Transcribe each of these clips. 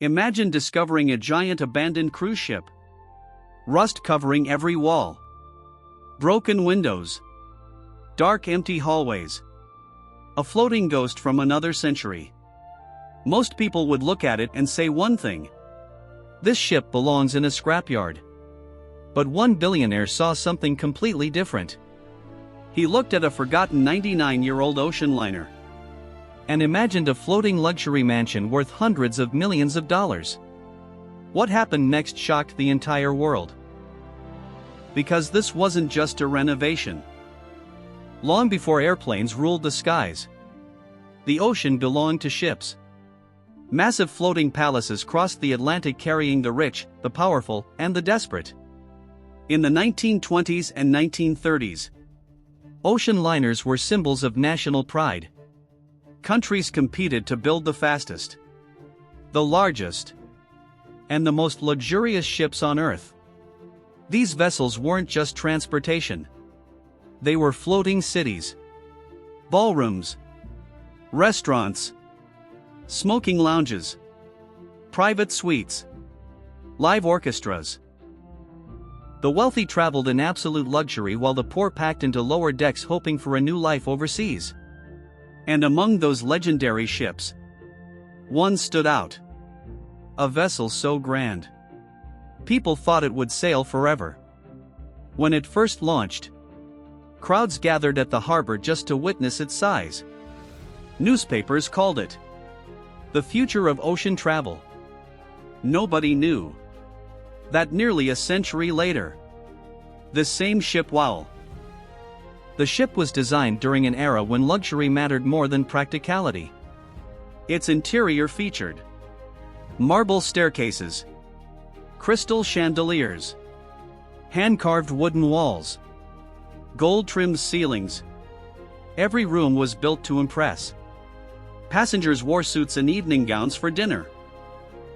Imagine discovering a giant abandoned cruise ship. Rust covering every wall. Broken windows. Dark empty hallways. A floating ghost from another century. Most people would look at it and say one thing. This ship belongs in a scrapyard. But one billionaire saw something completely different. He looked at a forgotten 99-year-old ocean liner and imagined a floating luxury mansion worth hundreds of millions of dollars. What happened next shocked the entire world. Because this wasn't just a renovation. Long before airplanes ruled the skies, the ocean belonged to ships. Massive floating palaces crossed the Atlantic carrying the rich, the powerful, and the desperate. In the 1920s and 1930s, ocean liners were symbols of national pride. Countries competed to build the fastest, the largest, and the most luxurious ships on Earth. These vessels weren't just transportation. They were floating cities, ballrooms, restaurants, smoking lounges, private suites, live orchestras. The wealthy traveled in absolute luxury while the poor packed into lower decks hoping for a new life overseas. And among those legendary ships, one stood out. A vessel so grand, people thought it would sail forever. When it first launched, crowds gathered at the harbor just to witness its size. Newspapers called it the future of ocean travel. Nobody knew that nearly a century later, this same ship the ship was designed during an era when luxury mattered more than practicality. Its interior featured marble staircases, crystal chandeliers, hand-carved wooden walls, gold-trimmed ceilings. Every room was built to impress. Passengers wore suits and evening gowns for dinner.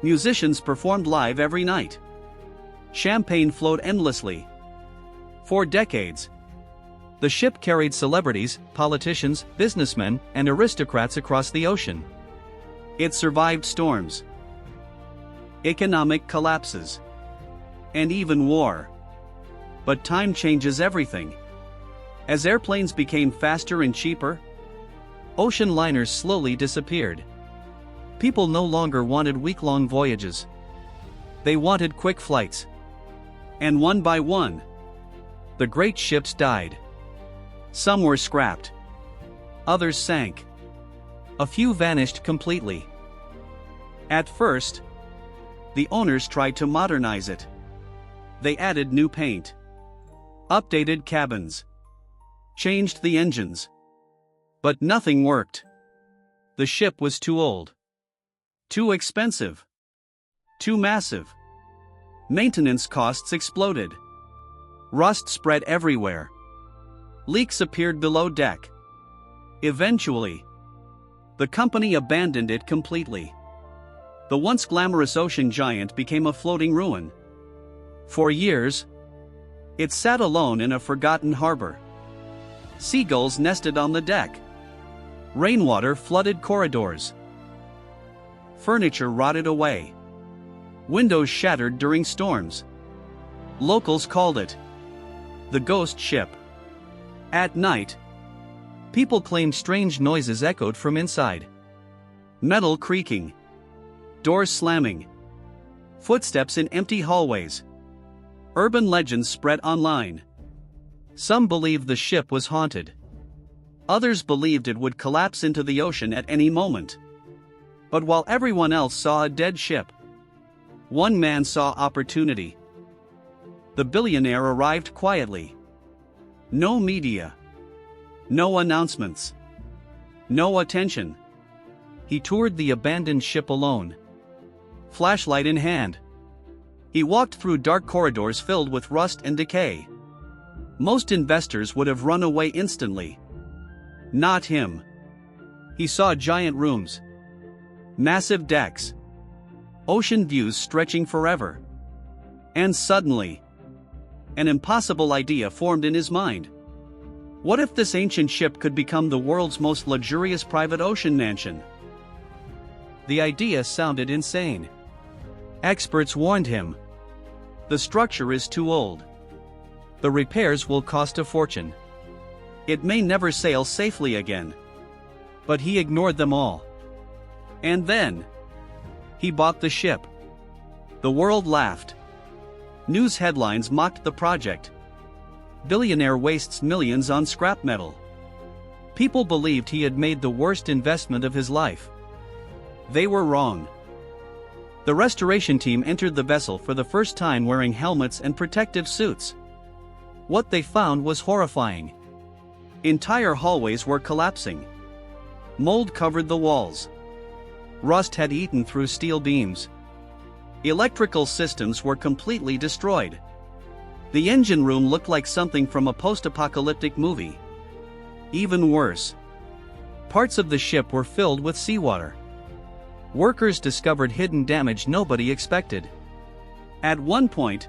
Musicians performed live every night. Champagne flowed endlessly. For decades, the ship carried celebrities, politicians, businessmen, and aristocrats across the ocean. It survived storms, economic collapses, and even war. But time changes everything. As airplanes became faster and cheaper, ocean liners slowly disappeared. People no longer wanted week-long voyages. They wanted quick flights. And one by one, the great ships died. Some were scrapped. Others sank. A few vanished completely. At first, the owners tried to modernize it. They added new paint, updated cabins, changed the engines. But nothing worked. The ship was too old, too expensive, too massive. Maintenance costs exploded. Rust spread everywhere. Leaks appeared below deck. Eventually, the company abandoned it completely. The once glamorous ocean giant became a floating ruin. For years, it sat alone in a forgotten harbor. Seagulls nested on the deck. Rainwater flooded corridors. Furniture rotted away. Windows shattered during storms. Locals called it the ghost ship. At night, people claimed strange noises echoed from inside. Metal creaking, doors slamming, footsteps in empty hallways. Urban legends spread online. Some believed the ship was haunted. Others believed it would collapse into the ocean at any moment. But while everyone else saw a dead ship, one man saw opportunity. The billionaire arrived quietly. No media. No announcements. No attention. He toured the abandoned ship alone, flashlight in hand. He walked through dark corridors filled with rust and decay. Most investors would have run away instantly. Not him. He saw giant rooms, massive decks, ocean views stretching forever. And suddenly, an impossible idea formed in his mind. What if this ancient ship could become the world's most luxurious private ocean mansion? The idea sounded insane. Experts warned him. The structure is too old. The repairs will cost a fortune. It may never sail safely again. But he ignored them all. And then, he bought the ship. The world laughed. News headlines mocked the project. Billionaire wastes millions on scrap metal. People believed he had made the worst investment of his life. They were wrong. The restoration team entered the vessel for the first time wearing helmets and protective suits. What they found was horrifying. Entire hallways were collapsing. Mold covered the walls. Rust had eaten through steel beams. Electrical systems were completely destroyed. The engine room looked like something from a post-apocalyptic movie. Even worse, parts of the ship were filled with seawater. Workers discovered hidden damage nobody expected. At one point,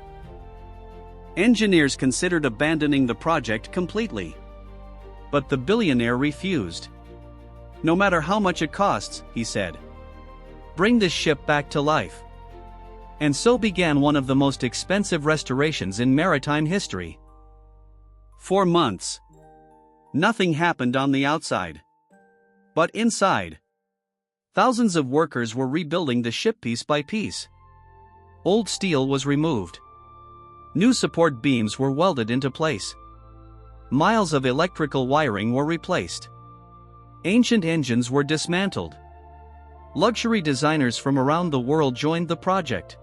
engineers considered abandoning the project completely. But the billionaire refused. No matter how much it costs, he said. Bring this ship back to life. And so began one of the most expensive restorations in maritime history. For months, nothing happened on the outside. But inside, thousands of workers were rebuilding the ship piece by piece. Old steel was removed. New support beams were welded into place. Miles of electrical wiring were replaced. Ancient engines were dismantled. Luxury designers from around the world joined the project.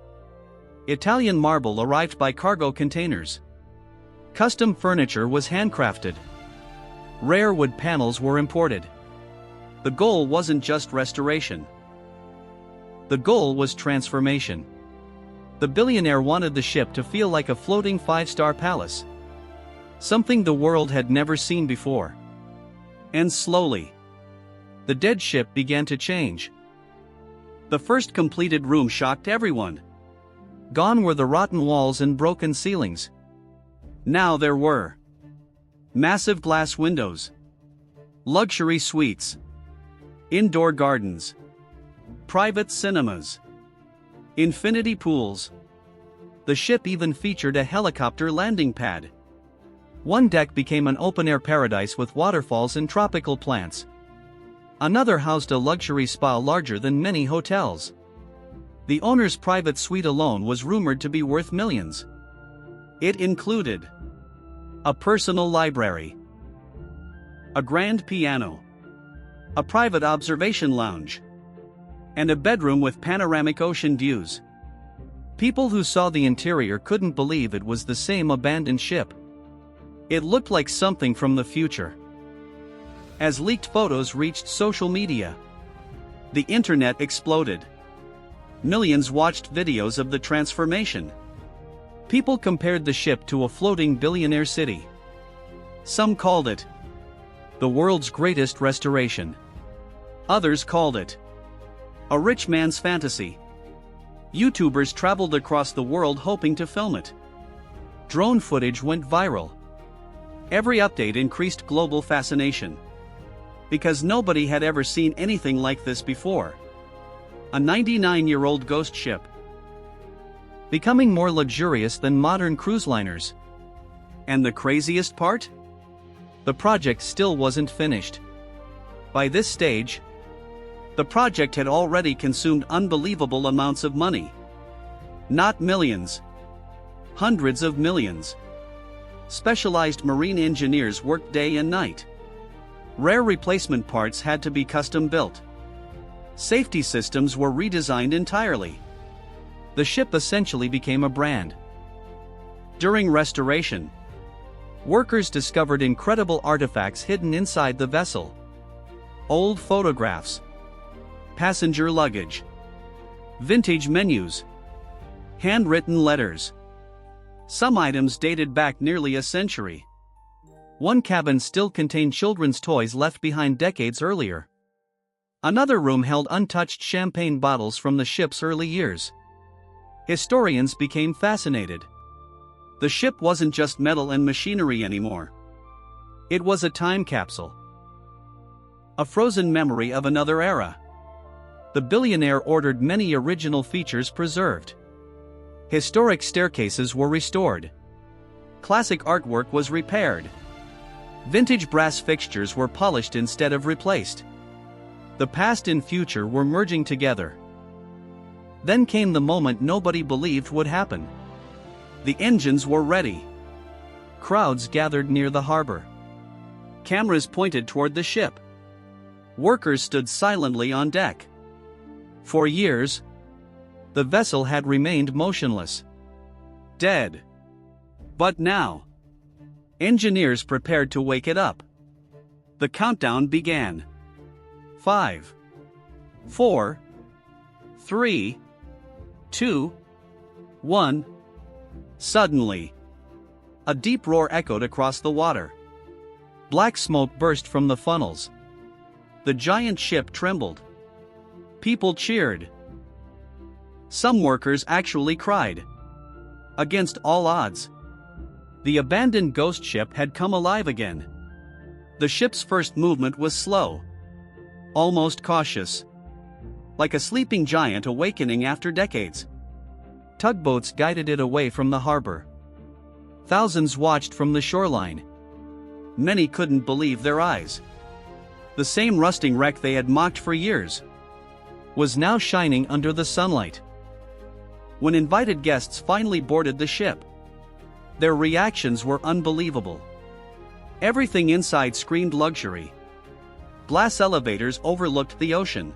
Italian marble arrived by cargo containers. Custom furniture was handcrafted. Rare wood panels were imported. The goal wasn't just restoration. The goal was transformation. The billionaire wanted the ship to feel like a floating five-star palace. Something the world had never seen before. And slowly, the dead ship began to change. The first completed room shocked everyone. Gone were the rotten walls and broken ceilings. Now there were massive glass windows, luxury suites, indoor gardens, private cinemas, infinity pools. The ship even featured a helicopter landing pad. One deck became an open-air paradise with waterfalls and tropical plants. Another housed a luxury spa larger than many hotels. The owner's private suite alone was rumored to be worth millions. It included a personal library, a grand piano, a private observation lounge, and a bedroom with panoramic ocean views. People who saw the interior couldn't believe it was the same abandoned ship. It looked like something from the future. As leaked photos reached social media, the internet exploded. Millions watched videos of the transformation. People compared the ship to a floating billionaire city. Some called it the world's greatest restoration. Others called it a rich man's fantasy. YouTubers traveled across the world hoping to film it. Drone footage went viral. Every update increased global fascination. Because nobody had ever seen anything like this before. A 99-year-old ghost ship, becoming more luxurious than modern cruise liners. And the craziest part? The project still wasn't finished. By this stage, the project had already consumed unbelievable amounts of money. Not millions. Hundreds of millions. Specialized marine engineers worked day and night. Rare replacement parts had to be custom built. Safety systems were redesigned entirely. The ship essentially became a brand. During restoration, workers discovered incredible artifacts hidden inside the vessel. Old photographs, passenger luggage, vintage menus, handwritten letters. Some items dated back nearly a century. One cabin still contained children's toys left behind decades earlier. Another room held untouched champagne bottles from the ship's early years. Historians became fascinated. The ship wasn't just metal and machinery anymore. It was a time capsule. A frozen memory of another era. The billionaire ordered many original features preserved. Historic staircases were restored. Classic artwork was repaired. Vintage brass fixtures were polished instead of replaced. The past and future were merging together. Then came the moment nobody believed would happen. The engines were ready. Crowds gathered near the harbor. Cameras pointed toward the ship. Workers stood silently on deck. For years, the vessel had remained motionless. Dead. But now, engineers prepared to wake it up. The countdown began. 5, 4, 3, 2, 1. Suddenly, a deep roar echoed across the water. Black smoke burst from the funnels. The giant ship trembled. People cheered. Some workers actually cried. Against all odds, the abandoned ghost ship had come alive again. The ship's first movement was slow, almost cautious, like a sleeping giant awakening after decades. Tugboats guided it away from the harbor. Thousands watched from the shoreline. Many couldn't believe their eyes. The same rusting wreck they had mocked for years was now shining under the sunlight. When invited guests finally boarded the ship, their reactions were unbelievable. Everything inside screamed luxury. Glass elevators overlooked the ocean.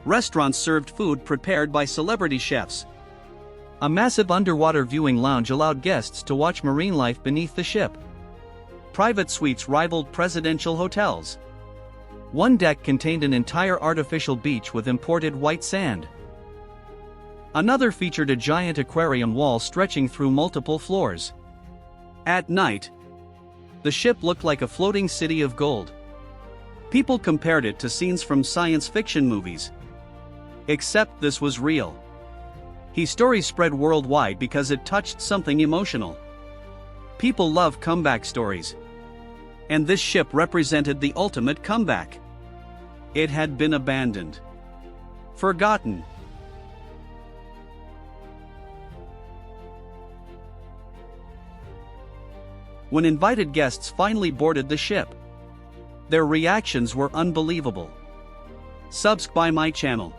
Restaurants served food prepared by celebrity chefs. A massive underwater viewing lounge allowed guests to watch marine life beneath the ship. Private suites rivaled presidential hotels. One deck contained an entire artificial beach with imported white sand. Another featured a giant aquarium wall stretching through multiple floors. At night, the ship looked like a floating city of gold. People compared it to scenes from science fiction movies. Except this was real. His story spread worldwide because it touched something emotional. People love comeback stories. And this ship represented the ultimate comeback. It had been abandoned. Forgotten. When invited guests finally boarded the ship, their reactions were unbelievable. Subscribe my channel.